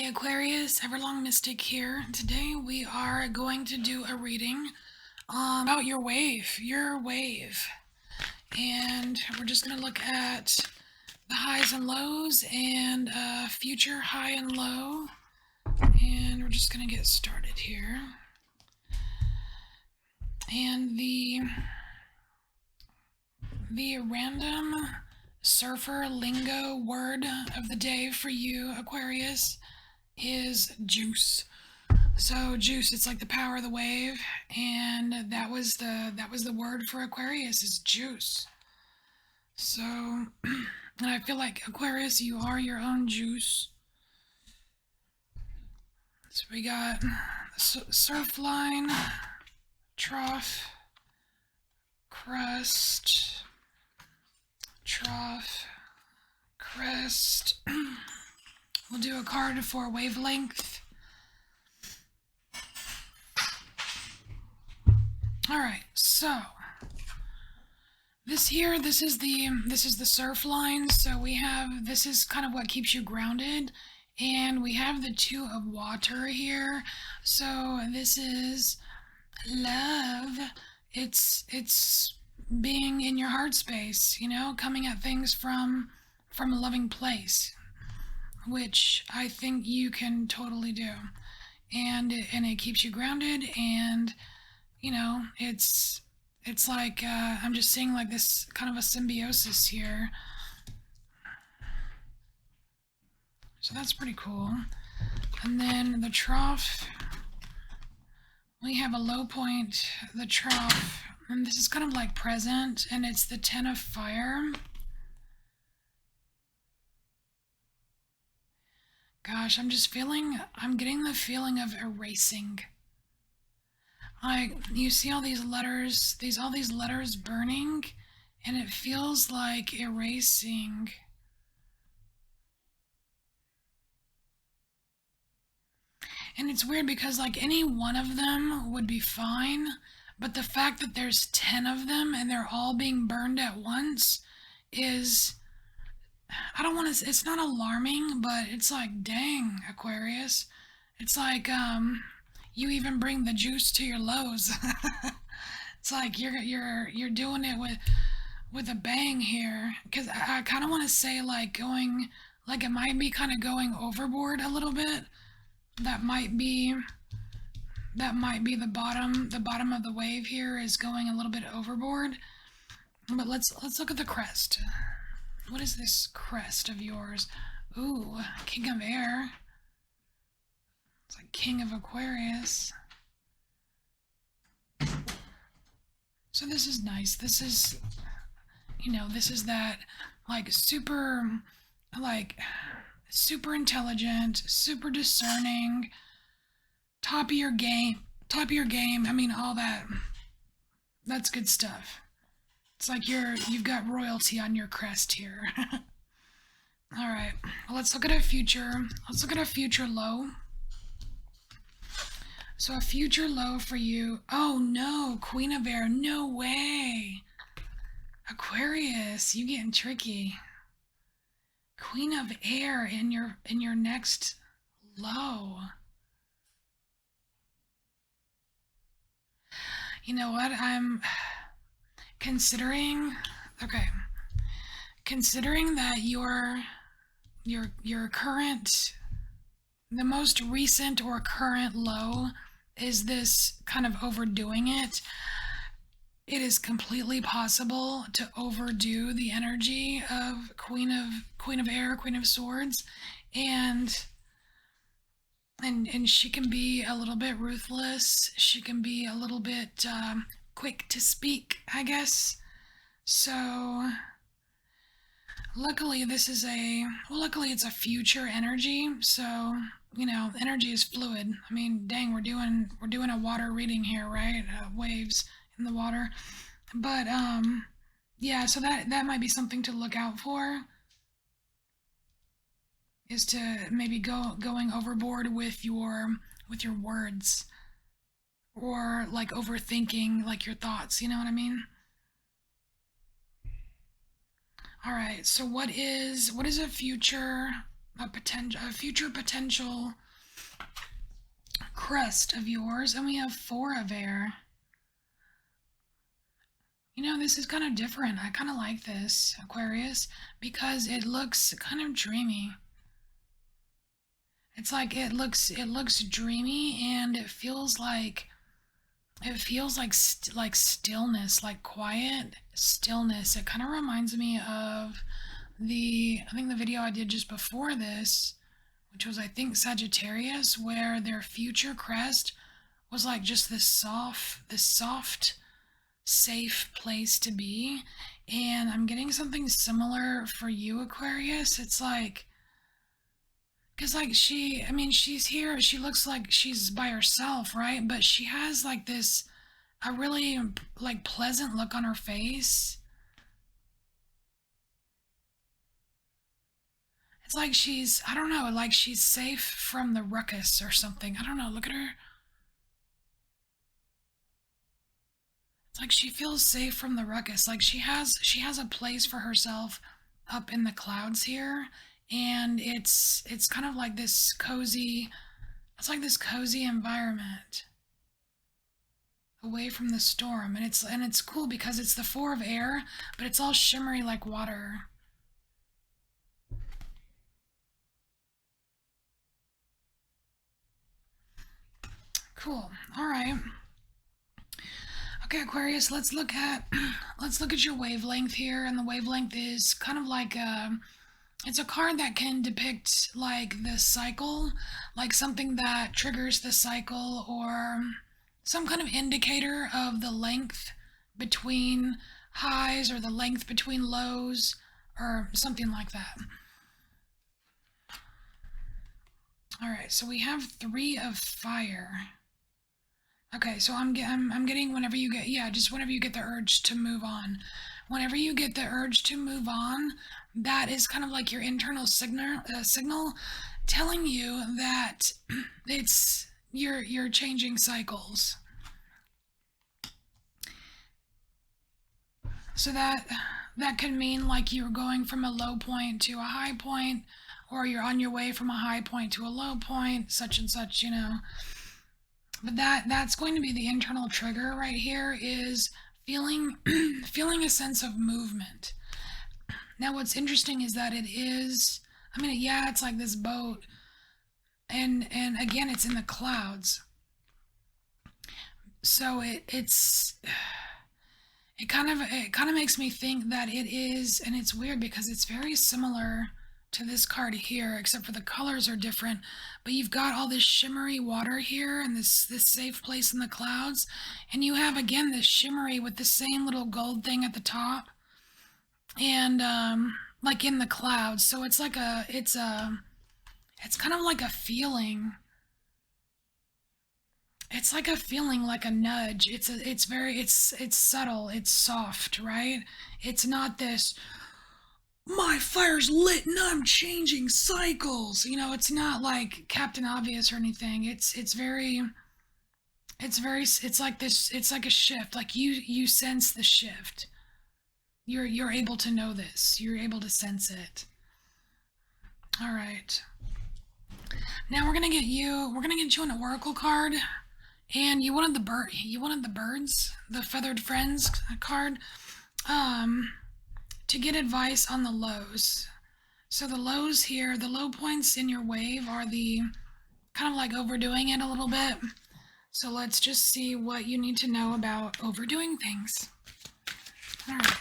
Hey Aquarius, Everlong Mystic here. Today we are going to do a reading about your wave. And we're just going to look at the highs and lows and future high and low. And we're just going to get started here. And the random surfer lingo word of the day for you, Aquarius, is juice. So juice, it's like the power of the wave, and that was the word for Aquarius is juice. So, and I feel like Aquarius, you are your own juice. So we got surf line, trough, crest, trough, crest. We'll do a card for wavelength. All right, so this is the surf line. So we have, this is kind of what keeps you grounded, and we have the two of water here. So this is love. It's being in your heart space, you know, coming at things from a loving place, which I think you can totally do, and it keeps you grounded, and you know, it's like I'm just seeing like this kind of a symbiosis here. So that's pretty cool. And then the trough, we have a low point, the trough, and this is kind of like present, and it's the 10 of fire. Gosh, I'm getting the feeling of erasing. Like, you see all these letters, all these letters burning, and it feels like erasing. And it's weird because like any one of them would be fine, but the fact that there's 10 of them and they're all being burned at once is, I don't want to, it's not alarming, but it's like, dang, Aquarius. It's like, you even bring the juice to your lows. It's like you're doing it with a bang here. Cause I kind of want to say like going, like it might be kind of going overboard a little bit. That might be the bottom of the wave here is going a little bit overboard. But let's look at the crest. What is this crest of yours? Ooh, King of Air. It's like King of Aquarius. So this is nice. This is, you know, this is that like super intelligent, super discerning, top of your game. I mean, all that. That's good stuff. It's like you've got royalty on your crest here. All right. Well, let's look at a future. Let's look at a future low. So a future low for you. Oh no, Queen of Air. No way. Aquarius, you getting tricky. Queen of Air in your next low. You know what? I'm considering, okay. Considering that your current, the most recent or current low is this kind of overdoing it, it is completely possible to overdo the energy of Queen of Air, Queen of Swords, and she can be a little bit ruthless. She can be a little bit quick to speak, I guess. So luckily luckily it's a future energy. So, you know, energy is fluid. I mean, dang, we're doing a water reading here, right? Waves in the water. But yeah, so that might be something to look out for, is to maybe going overboard with your words, or like overthinking like your thoughts, you know what I mean? All right, so what is a future a future potential crest of yours, and we have 4 of air. You know, this is kind of different. I kind of like this, Aquarius, because it looks kind of dreamy. It's like it looks dreamy, and it feels like like stillness, like quiet stillness. It kind of reminds me of I think the video I did just before this, which was I think Sagittarius, where their future crest was like just this soft, safe place to be. And I'm getting something similar for you, Aquarius. It's like, because like I mean, she's here, she looks like she's by herself, right? But she has like a really like pleasant look on her face. It's like I don't know, like she's safe from the ruckus or something. I don't know, look at her. It's like she feels safe from the ruckus. Like she has a place for herself up in the clouds here, and it's kind of like this cozy, it's like this cozy environment away from the storm. And it's cool because it's the 4 of air, but it's all shimmery like water. Cool. All right. Okay, Aquarius, let's look at your wavelength here, and the wavelength is kind of like it's a card that can depict like the cycle, like something that triggers the cycle, or some kind of indicator of the length between highs or the length between lows or something like that. All right, so we have 3 of fire. Okay, so I'm getting whenever you get, yeah, just whenever you get the urge to move on. Whenever you get the urge to move on, that is kind of like your internal signal telling you that you're changing cycles. So that could mean like you're going from a low point to a high point, or you're on your way from a high point to a low point, such and such, you know. But that's going to be the internal trigger right here, is feeling feeling a sense of movement. Now what's interesting is that it is, I mean, yeah, it's like this boat, and again it's in the clouds. So it kind of makes me think that it is, and it's weird because it's very similar to this card here, except for the colors are different. But you've got all this shimmery water here, and this safe place in the clouds, and you have again this shimmery with the same little gold thing at the top, and like in the clouds. So it's kind of like a feeling. It's like a feeling, like a nudge. It's subtle, it's soft, right? It's not this, my fire's lit and I'm changing cycles. You know, it's not like Captain Obvious or anything. It's like this, it's like a shift. Like you sense the shift. You're able to know this. You're able to sense it. All right. Now we're gonna get you an oracle card. And you wanted the birds, the feathered friends card, to get advice on the lows. So the lows here, the low points in your wave are the kind of like overdoing it a little bit. So let's just see what you need to know about overdoing things. All right.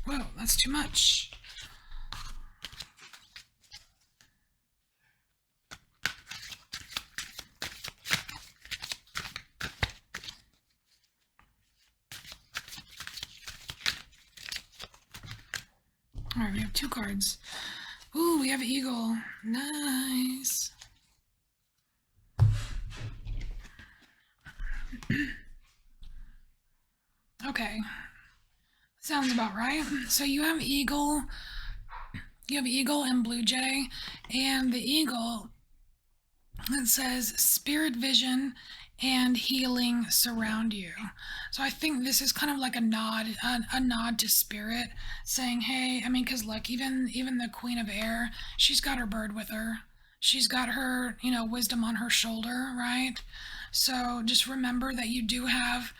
Whoa, that's too much. All right, we have 2 cards. Ooh, we have Eagle. Nice. Okay. Sounds about right. So you have Eagle and Blue Jay, and the Eagle It says spirit vision and healing surround you. So I think this is kind of like a nod to spirit, saying, hey, I mean, because like even the Queen of Air, she's got her bird with her. She's got her, wisdom on her shoulder, right? So just remember that you do have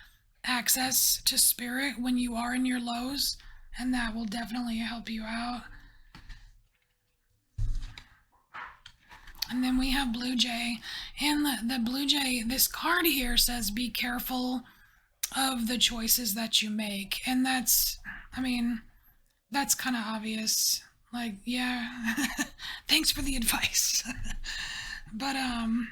access to spirit when you are in your lows, and that will definitely help you out. And then we have Blue Jay. And the Blue Jay, this card here says be careful of the choices that you make. And I mean, that's kind of obvious. Like, yeah, thanks for the advice. but, um,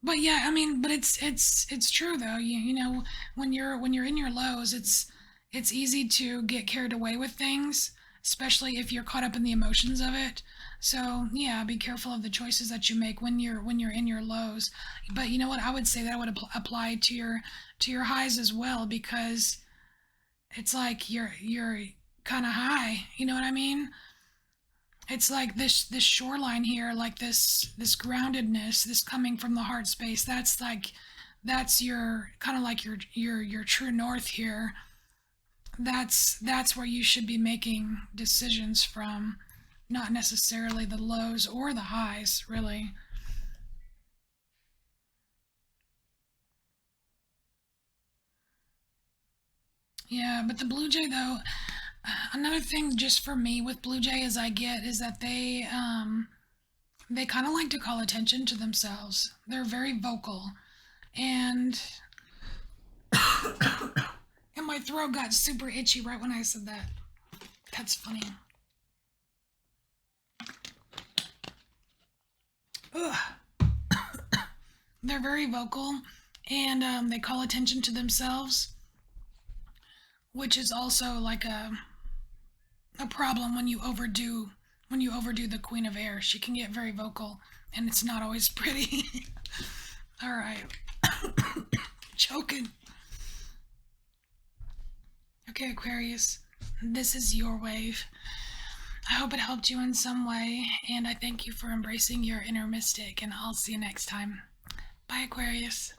but yeah, I mean, but it's true though. You know, when you're in your lows, it's easy to get carried away with things, especially if you're caught up in the emotions of it. So yeah, be careful of the choices that you make when you're in your lows. But you know what? I would say that would apply to your highs as well, because it's like you're kind of high. You know what I mean? It's like this shoreline here, like this groundedness, this coming from the heart space. That's your kind of like your true north here. That's where you should be making decisions from, not necessarily the lows or the highs, really. Yeah, but the Blue Jay though, another thing just for me with Blue Jay is I get is that they kind of like to call attention to themselves. They're very vocal, and and my throat got super itchy right when I said that. That's funny. Ugh. They're very vocal, and they call attention to themselves, which is also like a problem when you overdo the Queen of Air. She can get very vocal, and it's not always pretty. All right, choking. Okay, Aquarius, this is your wave. I hope it helped you in some way, and I thank you for embracing your inner mystic, and I'll see you next time. Bye, Aquarius.